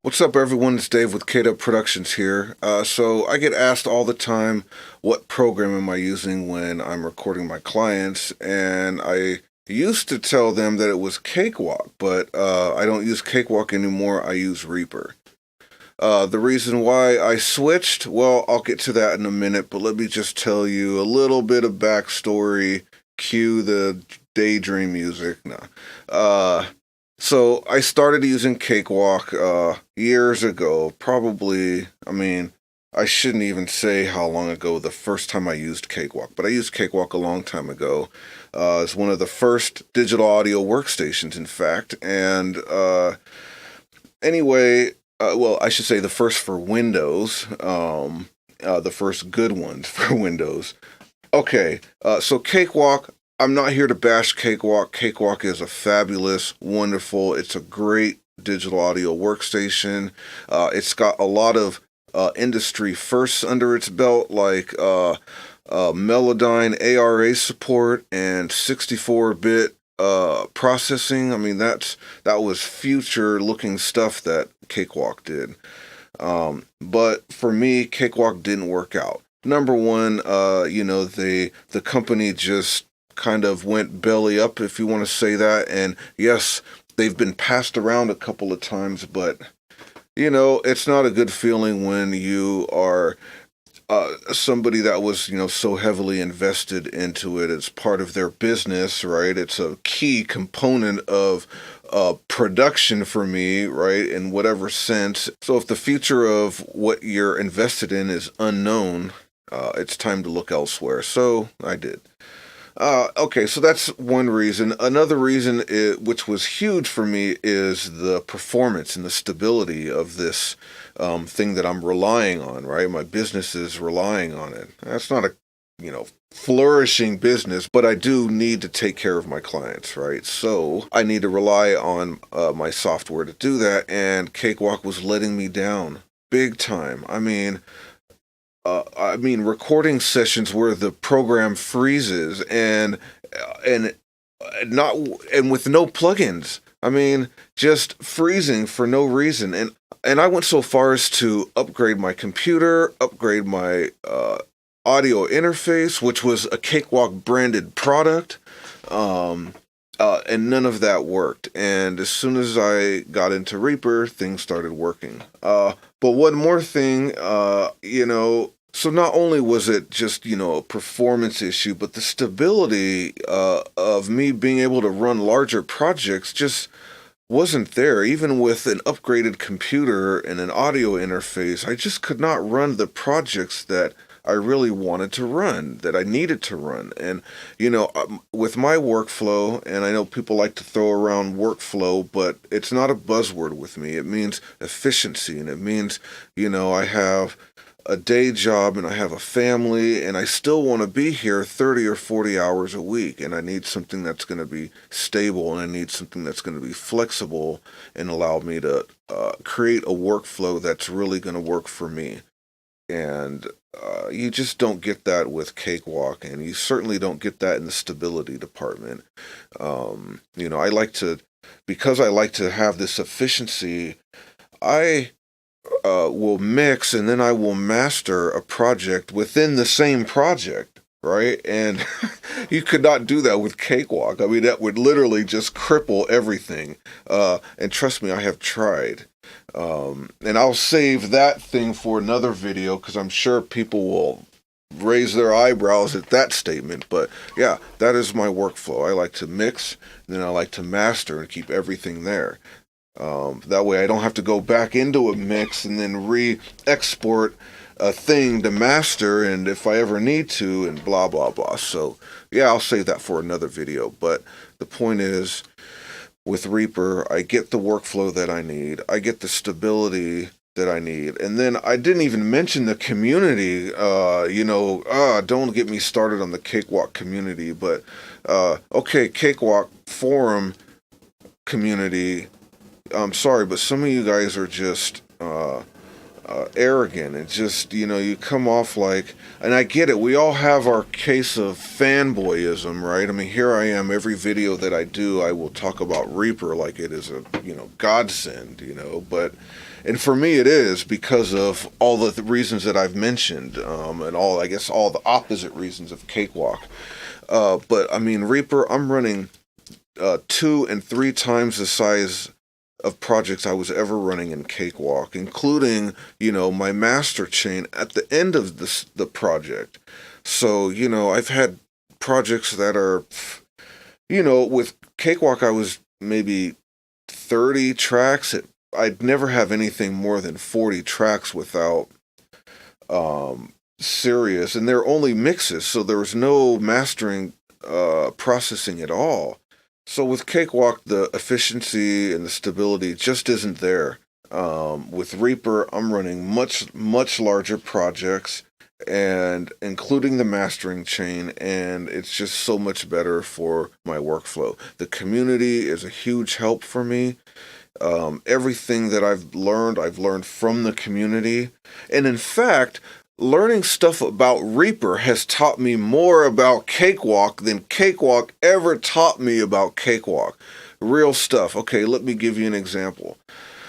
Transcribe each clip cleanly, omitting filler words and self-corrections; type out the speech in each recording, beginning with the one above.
What's up, everyone? It's Dave with K-Dubb Productions here. So I get asked all the time, what program am I using when I'm recording my clients? And I used to tell them that it was Cakewalk, but I don't use Cakewalk anymore. I use Reaper. The reason why I switched, well, I'll get to that in a minute, but let me just tell you a little bit of backstory. Cue the daydream music. No. So I started using Cakewalk years ago, probably, I shouldn't even say how long ago the first time I used Cakewalk, but I used Cakewalk a long time ago. It's one of the first digital audio workstations, in fact, and anyway, well, I should say the first for Windows, the first good ones for Windows. Okay, so Cakewalk, I'm not here to bash Cakewalk. Cakewalk is a fabulous, wonderful, it's a great digital audio workstation. It's got a lot of industry firsts under its belt, like Melodyne ARA support and 64-bit processing. I mean, that was future-looking stuff that Cakewalk did. But for me, Cakewalk didn't work out. Number one, the company just kind of went belly up, if you want to say that, and yes, they've been passed around a couple of times, but it's not a good feeling when you are somebody that was so heavily invested into it. It's part of their business, right? It's a key component of production for me, right, in whatever sense. So if the future of what you're invested in is unknown, it's time to look elsewhere. So I did. Okay, so that's one reason. Another reason, which was huge for me, is the performance and the stability of this thing that I'm relying on, right? My business is relying on it. That's not a, flourishing business, but I do need to take care of my clients, right? So I need to rely on my software to do that, and Cakewalk was letting me down big time. Recording sessions where the program freezes and with no plugins. Just freezing for no reason. And I went so far as to upgrade my computer, upgrade my audio interface, which was a Cakewalk branded product, and none of that worked. And as soon as I got into Reaper, things started working. But one more thing, so not only was it just, a performance issue, but the stability of me being able to run larger projects just wasn't there. Even with an upgraded computer and an audio interface, I just could not run the projects that I really wanted to run, that I needed to run. And, with my workflow, and I know people like to throw around workflow, but it's not a buzzword with me. It means efficiency, and it means, I have a day job and I have a family and I still want to be here 30 or 40 hours a week, and I need something that's going to be stable, and I need something that's going to be flexible and allow me to create a workflow that's really going to work for me. And you just don't get that with Cakewalk, and you certainly don't get that in the stability department. Because I like to have this efficiency, I will mix and then I will master a project within the same project, right? And you could not do that with Cakewalk. That would literally just cripple everything. And trust me, I have tried. And I'll save that thing for another video, because I'm sure people will raise their eyebrows at that statement. But yeah, that is my workflow. I like to mix, and then I like to master and keep everything there. That way I don't have to go back into a mix and then re-export a thing to master, and if I ever need to, and blah, blah, blah. So yeah, I'll save that for another video. But the point is, with Reaper, I get the workflow that I need. I get the stability that I need. And then I didn't even mention the community. Don't get me started on the Cakewalk community. But, okay, Cakewalk forum community, I'm sorry, but some of you guys are just arrogant. It's just, you come off like, and I get it, we all have our case of fanboyism, right? Here I am, every video that I do, I will talk about Reaper like it is a, godsend, but And for me, it is because of all the reasons that I've mentioned, and all, I guess, all the opposite reasons of Cakewalk. But I mean, Reaper, I'm running 2 and 3 times the size of projects I was ever running in Cakewalk, including, my master chain at the end of the project. So, I've had projects that are, with Cakewalk, I was maybe 30 tracks. I'd never have anything more than 40 tracks without serious, and they're only mixes, so there was no mastering processing at all. So with Cakewalk, the efficiency and the stability just isn't there. With Reaper, I'm running much larger projects, and including the mastering chain, and it's just so much better for my workflow. The community is a huge help for me. Everything that I've learned from the community. And in fact, learning stuff about Reaper has taught me more about Cakewalk than Cakewalk ever taught me about Cakewalk. Real stuff. Okay, let me give you an example.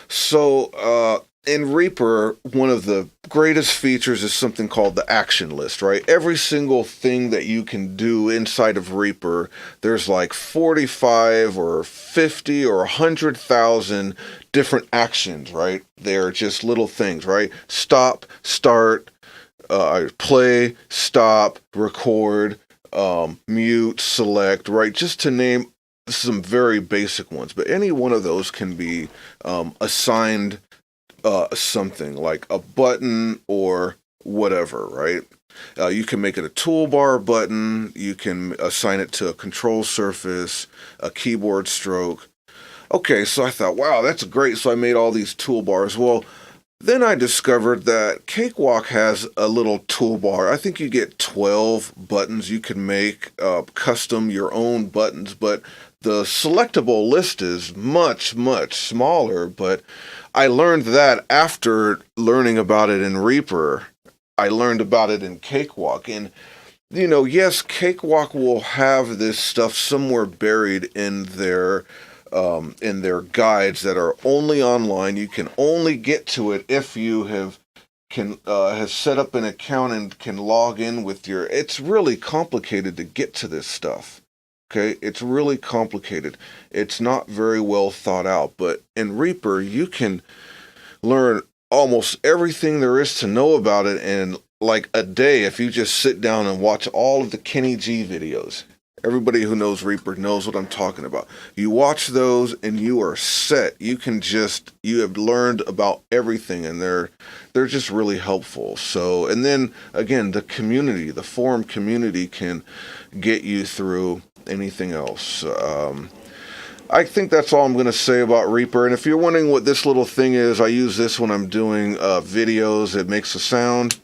So, in Reaper, one of the greatest features is something called the action list, right? Every single thing that you can do inside of Reaper, there's like 45 or 50 or 100,000 different actions, right? They're just little things, right? Stop, start, play, stop, record, mute, select, right? Just to name some very basic ones. But any one of those can be assigned something like a button or whatever, right? You can make it a toolbar button. You can assign it to a control surface, a keyboard stroke. Okay, so I thought, wow, that's great. So I made all these toolbars. Well, then I discovered that Cakewalk has a little toolbar. I think you get 12 buttons. You can make custom your own buttons, but the selectable list is much smaller. But I learned that after learning about it in Reaper. I learned about it in Cakewalk. And, yes, Cakewalk will have this stuff somewhere buried in their guides that are only online. You can only get to it if you have set up an account and can log in with your. It's really complicated to get to this stuff. Okay, it's really complicated. It's not very well thought out. But in Reaper, you can learn almost everything there is to know about it in like a day if you just sit down and watch all of the Kenny G videos. Everybody who knows Reaper knows what I'm talking about. You watch those and you are set. You have learned about everything, and they're just really helpful. So, and then again, the community, the forum community can get you through anything else. I think that's all I'm going to say about Reaper. And if you're wondering what this little thing is, I use this when I'm doing videos. It makes a sound,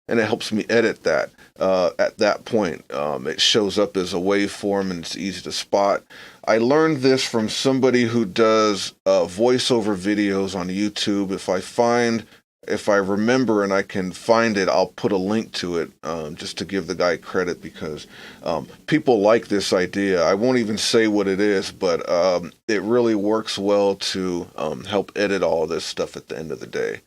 and it helps me edit that. At that point, it shows up as a waveform, and it's easy to spot. I learned this from somebody who does voiceover videos on YouTube. If I remember and I can find it, I'll put a link to it, just to give the guy credit, because people like this idea. I won't even say what it is, but it really works well to help edit all of this stuff at the end of the day.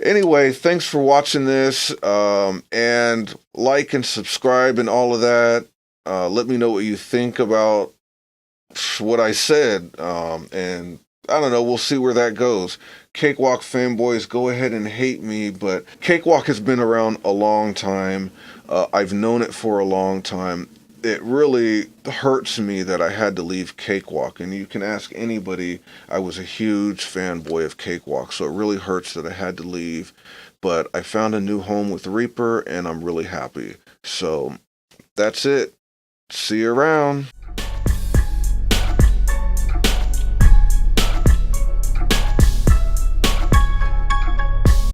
Anyway, thanks for watching this, and like and subscribe and all of that. Let me know what you think about what I said, and I don't know, we'll see where that goes. Cakewalk fanboys, go ahead and hate me, but Cakewalk has been around a long time. I've known it for a long time. It really hurts me that I had to leave Cakewalk, and you can ask anybody. I was a huge fanboy of Cakewalk, so it really hurts that I had to leave, but I found a new home with Reaper, and I'm really happy. So that's it. See you around.